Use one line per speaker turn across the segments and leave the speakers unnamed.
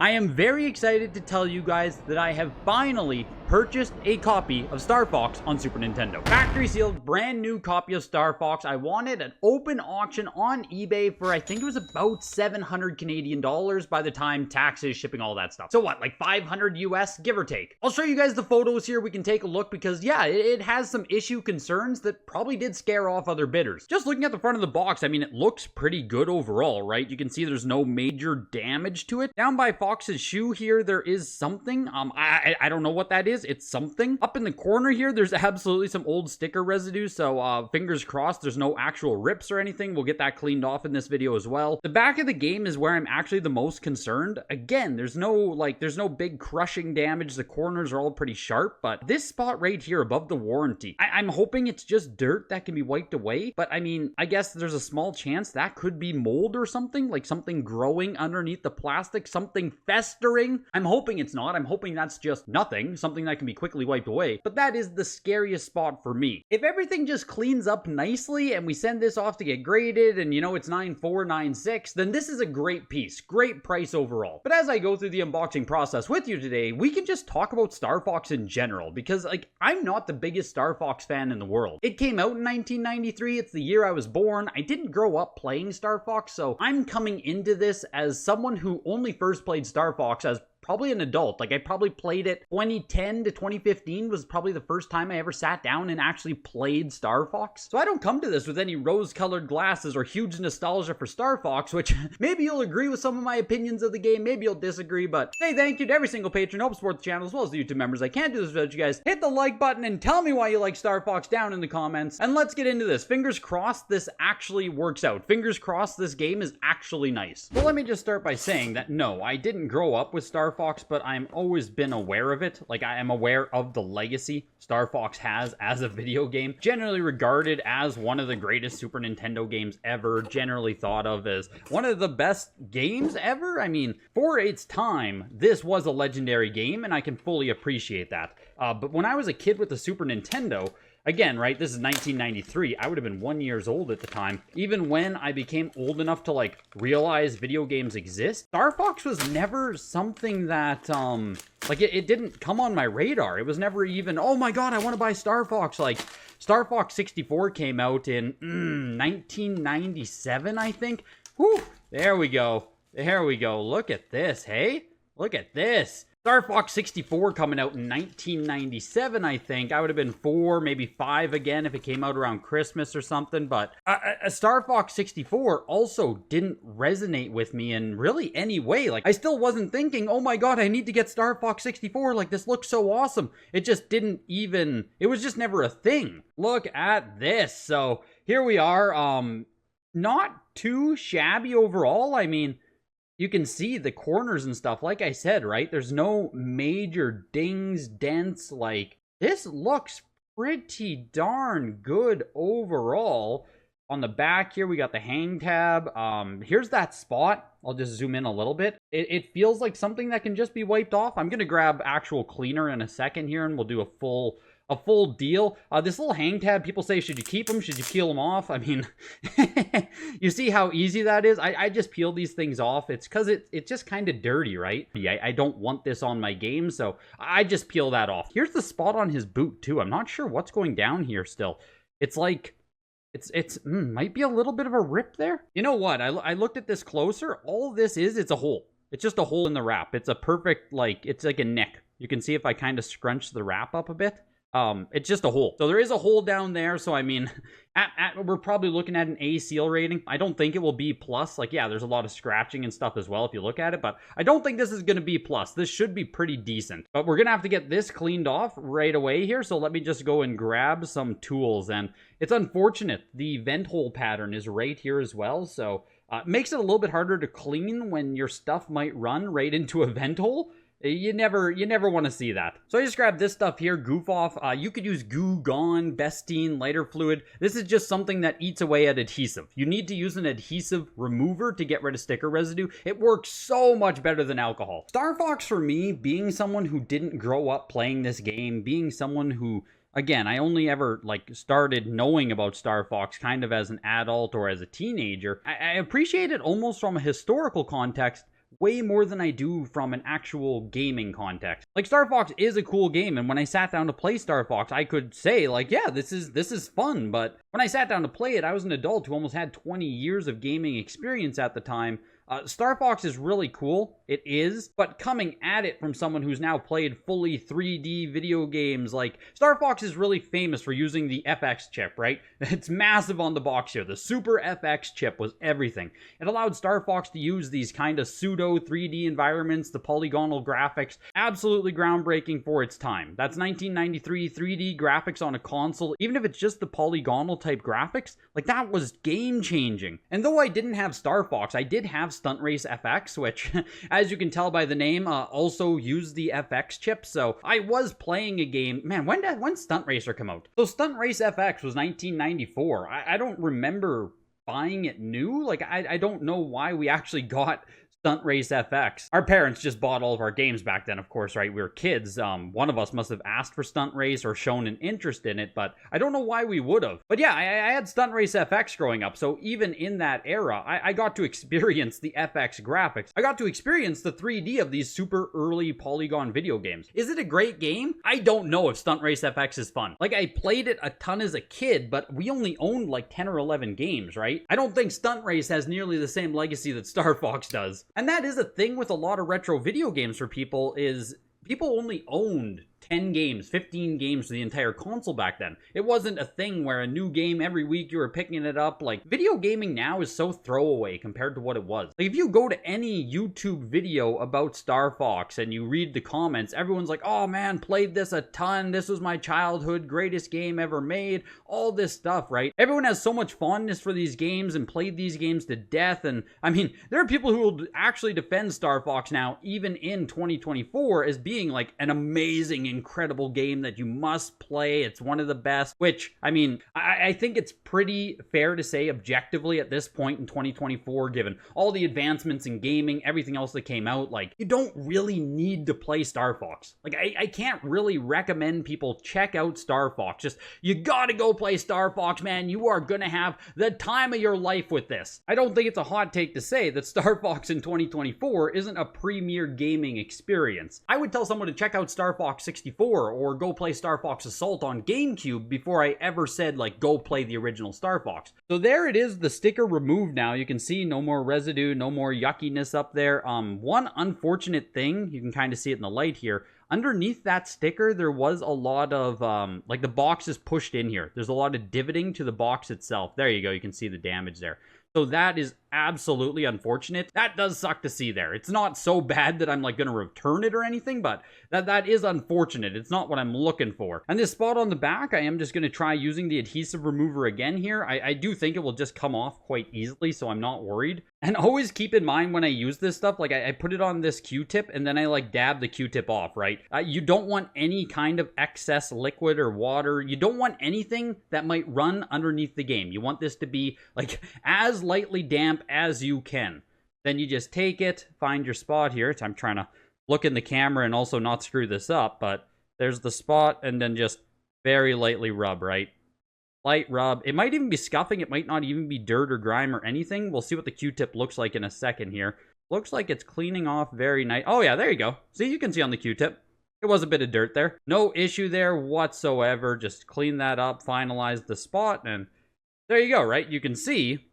I am very excited to tell you guys that I have finally purchased a copy of Star Fox on Super Nintendo. Factory sealed, brand new copy of Star Fox. I won it at open auction on eBay for, I think it was about 700 Canadian dollars by the time taxes, shipping, all that stuff. So what, like 500 US, give or take. I'll show you guys the photos here. We can take a look because yeah, it has some issue concerns that probably did scare off other bidders. Just looking at the front of the box, I mean, it looks pretty good overall, right? You can see there's no major damage to it. Down by Fox's shoe here, there is something. I don't know what that is. It's something. Up in the corner here, there's absolutely some old sticker residue, so fingers crossed there's no actual rips or anything. We'll get that cleaned off in this video as well. The back of the game is where I'm actually the most concerned. Again, there's no big crushing damage. The corners are all pretty sharp, but this spot right here above the warranty, I'm hoping it's just dirt that can be wiped away, but I mean, I guess there's a small chance that could be mold or something, like something growing underneath the plastic, something festering. I'm hoping it's not. I'm hoping that's just nothing, something that can be quickly wiped away, but that is the scariest spot for me. If everything just cleans up nicely and we send this off to get graded and you know it's 9.4, 9.6, then this is a great piece, great price overall. But as I go through the unboxing process with you today, we can just talk about Star Fox in general because like I'm not the biggest Star Fox fan in the world. It came out in 1993, it's the year I was born. I didn't grow up playing Star Fox, so I'm coming into this as someone who only first played Star Fox as probably an adult. Like I probably played it 2010 to 2015 was probably the first time I ever sat down and actually played Star Fox. So I don't come to this with any rose-colored glasses or huge nostalgia for Star Fox, which maybe you'll agree with some of my opinions of the game, maybe you'll disagree, but say thank you to every single patron who helps support the channel as well as the YouTube members. I can't do this without you guys. Hit the like button and tell me why you like Star Fox down in the comments. And let's get into this. Fingers crossed this actually works out. Fingers crossed this game is actually nice. Well, let me just start by saying that no, I didn't grow up with Star Fox, but I've always been aware of it. Like I am aware of the legacy Star Fox has as a video game, generally regarded as one of the greatest Super Nintendo games ever, generally thought of as one of the best games ever. I mean, for its time, this was a legendary game, and I can fully appreciate that. But when I was a kid with the Super Nintendo, again, right, this is 1993. I would have been 1 year old at the time. Even when I became old enough to, like, realize video games exist, Star Fox was never something that, like, it didn't come on my radar. It was never even, oh my god, I want to buy Star Fox. Like, Star Fox 64 came out in 1997, I think. Whew, there we go. There we go. Look at this, hey? Look at this. Star Fox 64 coming out in 1997, I think. I would have been 4, maybe 5 again if it came out around Christmas or something. But Star Fox 64 also didn't resonate with me in really any way. Like, I still wasn't thinking, oh my god, I need to get Star Fox 64. Like, this looks so awesome. It just didn't even, it was just never a thing. Look at this. So, here we are. Not too shabby overall. I mean, you can see the corners and stuff, like I said, right? There's no major dings, dents. Like, this looks pretty darn good overall. On the back here, we got the hang tab. Here's that spot. I'll just zoom in a little bit. It feels like something that can just be wiped off. I'm going to grab actual cleaner in a second here, and we'll do a full deal. This little hang tab, people say, should you keep them? Should you peel them off? I mean, you see how easy that is? I just peel these things off. It's because it's just kind of dirty, right? Yeah, I don't want this on my game, so I just peel that off. Here's the spot on his boot, too. I'm not sure what's going down here still. It's like, might be a little bit of a rip there. You know what? I looked at this closer. All this is, it's a hole. It's just a hole in the wrap. It's a perfect, like, it's like a neck. You can see if I kind of scrunch the wrap up a bit. It's just a hole. So there is a hole down there. So, I mean, we're probably looking at an A seal rating. I don't think it will be plus. Like, yeah, there's a lot of scratching and stuff as well if you look at it, but I don't think this is going to be plus. This should be pretty decent, but we're going to have to get this cleaned off right away here. So let me just go and grab some tools. And it's unfortunate. The vent hole pattern is right here as well. So, it makes it a little bit harder to clean when your stuff might run right into a vent hole. You never want to see that. So I just grabbed this stuff here, Goof Off. You could use Goo Gone, Bestine, lighter fluid. This is just something that eats away at adhesive. You need to use an adhesive remover to get rid of sticker residue. It works so much better than alcohol. Star Fox, for me, being someone who didn't grow up playing this game, being someone who, again, I only ever like started knowing about Star Fox kind of as an adult or as a teenager, I appreciate it almost from a historical context, way more than I do from an actual gaming context. Like, Star Fox is a cool game, and when I sat down to play Star Fox, I could say, like, yeah, this is fun, but when I sat down to play it, I was an adult who almost had 20 years of gaming experience at the time. Star Fox is really cool, it is, but coming at it from someone who's now played fully 3D video games, like, Star Fox is really famous for using the FX chip, right? It's massive on the box here. The Super FX chip was everything. It allowed Star Fox to use these kind of pseudo 3D environments, the polygonal graphics, absolutely groundbreaking for its time. That's 1993 3D graphics on a console, even if it's just the polygonal type graphics, like, that was game-changing. And though I didn't have Star Fox, I did have Stunt Race FX, which, as you can tell by the name, also used the FX chip. So I was playing a game. Man, when Stunt Racer come out? So Stunt Race FX was 1994. I don't remember buying it new. Like, I don't know why we actually got Stunt Race FX. Our parents just bought all of our games back then, of course, right? We were kids. One of us must have asked for Stunt Race or shown an interest in it, but I don't know why we would have. But yeah, I had Stunt Race FX growing up, so even in that era, I got to experience the FX graphics. I got to experience the 3D of these super early polygon video games. Is it a great game? I don't know if Stunt Race FX is fun. Like, I played it a ton as a kid, but we only owned like 10 or 11 games, right? I don't think Stunt Race has nearly the same legacy that Star Fox does. And that is a thing with a lot of retro video games for people, is people only owned 10 games, 15 games for the entire console back then. It wasn't a thing where a new game every week you were picking it up. Like, video gaming now is so throwaway compared to what it was. Like, if you go to any YouTube video about Star Fox and you read the comments, everyone's like, oh man, played this a ton, this was my childhood, greatest game ever made, all this stuff, right? Everyone has so much fondness for these games and played these games to death, and I mean, there are people who will actually defend Star Fox now, even in 2024, as being like an amazing, incredible game that you must play. It's one of the best, which, I mean, I think it's pretty fair to say objectively at this point in 2024, given all the advancements in gaming, everything else that came out, like, you don't really need to play Star Fox. Like, I can't really recommend people check out Star Fox. Just, you gotta go play Star Fox, man. You are gonna have the time of your life with this. I don't think it's a hot take to say that Star Fox in 2024 isn't a premier gaming experience. I would tell someone to check out Star Fox 64 or go play Star Fox Assault on GameCube before I ever said, like, go play the original Star Fox. So there it is, the sticker removed now. You can see no more residue, no more yuckiness up there. One unfortunate thing, you can kind of see it in the light here, underneath that sticker, there was a lot of, like, the box is pushed in here. There's a lot of divoting to the box itself. There you go, you can see the damage there. So that is absolutely unfortunate. That does suck to see there. It's not so bad that I'm like gonna return it or anything, but that is unfortunate. It's not what I'm looking for. And this spot on the back, I am just gonna try using the adhesive remover again here. I do think it will just come off quite easily, so I'm not worried. And always keep in mind when I use this stuff, like I put it on this Q-tip and then I like dab the Q-tip off, right? You don't want any kind of excess liquid or water. You don't want anything that might run underneath the game. You want this to be like as lightly damp as you can. Then you just take it, find your spot here. I'm trying to look in the camera and also not screw this up, but there's the spot, and then just very lightly rub, right? Light rub. It might even be scuffing. It might not even be dirt or grime or anything. We'll see what the Q-tip looks like in a second here. Looks like it's cleaning off very nice. Oh yeah, there you go. See, you can see on the Q-tip. It was a bit of dirt there. No issue there whatsoever. Just clean that up, finalize the spot, and there you go, right? You can see,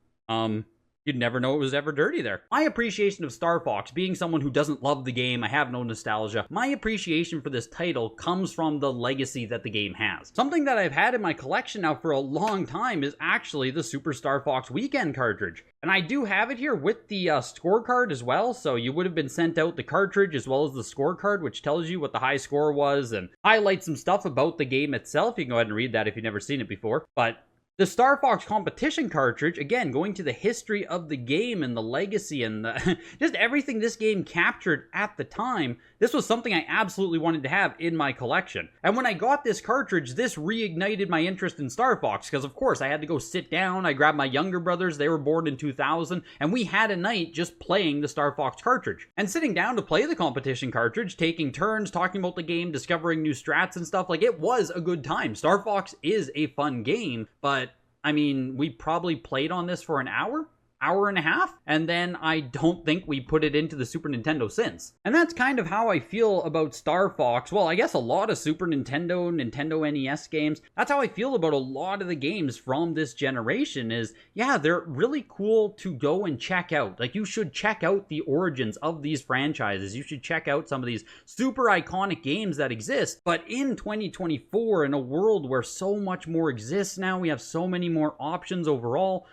you'd never know it was ever dirty there. My appreciation of Star Fox, being someone who doesn't love the game, I have no nostalgia, my appreciation for this title comes from the legacy that the game has. Something that I've had in my collection now for a long time is actually the Super Star Fox Weekend cartridge. And I do have it here with the scorecard as well, so you would have been sent out the cartridge as well as the scorecard, which tells you what the high score was and highlights some stuff about the game itself. You can go ahead and read that if you've never seen it before. But the Star Fox competition cartridge, again, going to the history of the game and the legacy and the just everything this game captured at the time, this was something I absolutely wanted to have in my collection. And when I got this cartridge, this reignited my interest in Star Fox, because of course I had to go sit down, I grabbed my younger brothers, they were born in 2000, and we had a night just playing the Star Fox cartridge. And sitting down to play the competition cartridge, taking turns, talking about the game, discovering new strats and stuff, like, it was a good time. Star Fox is a fun game, but I mean, we probably played on this for an hour. hour and a half, and then I don't think we put it into the Super Nintendo since. And that's kind of how I feel about Star Fox. Well, I guess a lot of Super Nintendo, Nintendo NES games, that's how I feel about a lot of the games from this generation is, yeah, they're really cool to go and check out. Like, you should check out the origins of these franchises. You should check out some of these super iconic games that exist. But in 2024, in a world where so much more exists now, we have so many more options overall,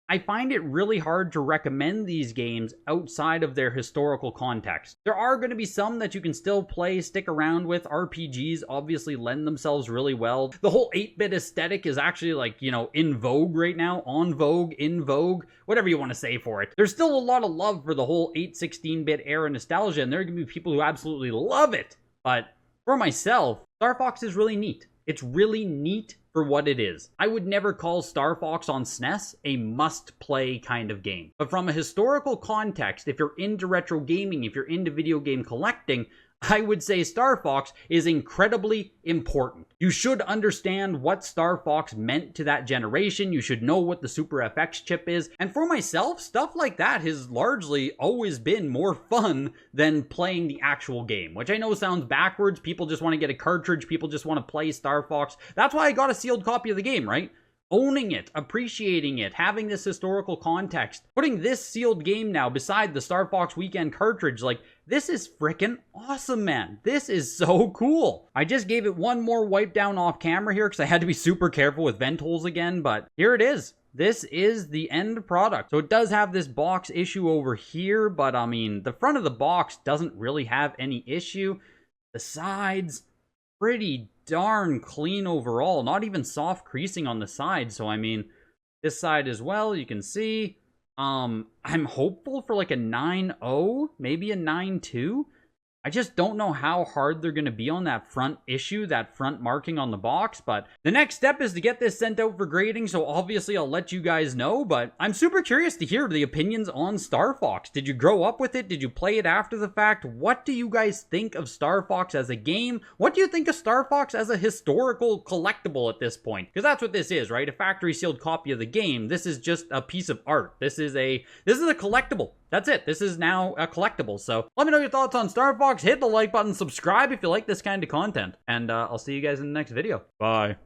I find it really hard to recommend these games outside of their historical context. There are going to be some that you can still play, stick around with. RPGs obviously lend themselves really well. The whole 8-bit aesthetic is actually, like, you know, in vogue right now. On vogue, in vogue, whatever you want to say for it. There's still a lot of love for the whole 8-16-bit era nostalgia, and there are going to be people who absolutely love it. But for myself, Star Fox is really neat. It's really neat for what it is. I would never call Star Fox on SNES a must-play kind of game. But from a historical context, if you're into retro gaming, if you're into video game collecting, I would say Star Fox is incredibly important. You should understand what Star Fox meant to that generation. You should know what the Super FX chip is. And for myself, stuff like that has largely always been more fun than playing the actual game, which I know sounds backwards. People just want to get a cartridge. People just want to play Star Fox. That's why I got a sealed copy of the game, right? Owning it, appreciating it, having this historical context, putting this sealed game now beside the Star Fox Weekend cartridge, like, this is freaking awesome, man. This is so cool. I just gave it one more wipe down off camera here because I had to be super careful with vent holes again, but here it is. This is the end product. So it does have this box issue over here, but I mean, the front of the box doesn't really have any issue. The sides, pretty darn clean overall. Not even soft creasing on the side. So I mean, this side as well, you can see. I'm hopeful for like a 9.0, maybe a 9.2. I just don't know how hard they're going to be on that front issue, that front marking on the box, but the next step is to get this sent out for grading, so obviously I'll let you guys know, but I'm super curious to hear the opinions on Star Fox. Did you grow up with it? Did you play it after the fact? What do you guys think of Star Fox as a game? What do you think of Star Fox as a historical collectible at this point? Because that's what this is, right? A factory sealed copy of the game. This is just a piece of art. This is a collectible. That's it. This is now a collectible. So let me know your thoughts on Star Fox. Hit the like button, subscribe if you like this kind of content, and I'll see you guys in the next video. Bye.